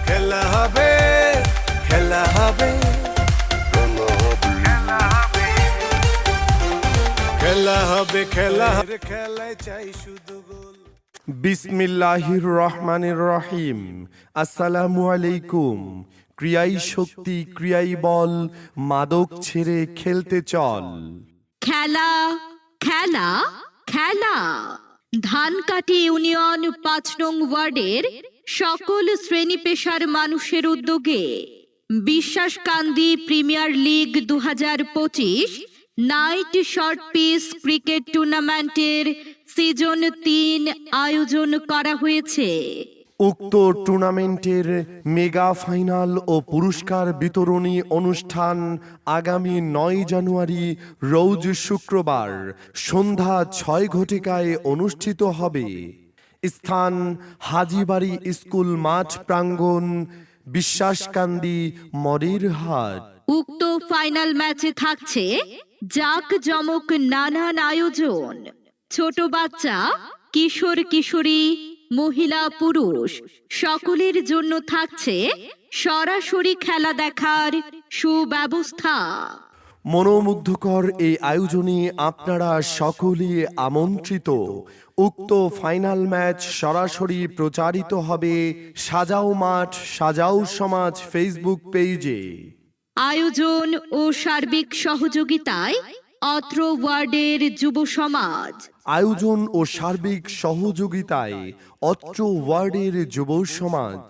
খেলা হবে, খেলা হবে, খেলা হবে, খেলা হবে, খেলায় চাই শুধু গোল। বিসমিল্লাহির রহমানির রহিম। আসসালামু আলাইকুম। ক্রিয়াই শক্তি, ক্রিয়াই বল, মাদক ছেড়ে খেলতে চল। খেলা খেলা খেলা। ধানকাটি ইউনিয়ন ৫ নং ওয়ার্ডের সকল শ্রেণী পেশার মানুষের উদ্যোগে Biswaskandi premier league ২০২৫ night short pitch cricket টুর্নামেন্টের সিজন ৩ আয়োজন করা হয়েছে। উক্ত টুর্নামেন্টের মেগা ফাইনাল ও পুরস্কার বিতরণী অনুষ্ঠান আগামী ৯ জানুয়ারি রোজ শুক্রবার সন্ধ্যা ৬ ঘটিকায় অনুষ্ঠিত হবে। স্থান হাজীবাড়ি স্কুল মাঠ প্রাঙ্গণ, বিশ্বাসকান্দি, মরিরহাট। উক্ত ফাইনাল ম্যাচে থাকছে জাঁকজমক নানান আয়োজন। ছোট বাচ্চা, কিশোর কিশোরী, মহিলা পুরুষ সকলের জন্য থাকছে সরাসরি খেলা দেখার সুব্যবস্থা। মনোমুগ্ধকর এই আয়োজনে আপনারা সকলেই আমন্ত্রিত। উক্ত ফাইনাল ম্যাচ সরাসরি প্রচারিত হবে সাজাও মাঠ সাজাও সমাজ ফেসবুক পেজে। আয়োজন ও সার্বিক সহযোগিতায় অত্র ওয়ার্ডের যুব সমাজ। আয়োজন ও সার্বিক সহযোগিতায় অত্র ওয়ার্ডের যুব সমাজ।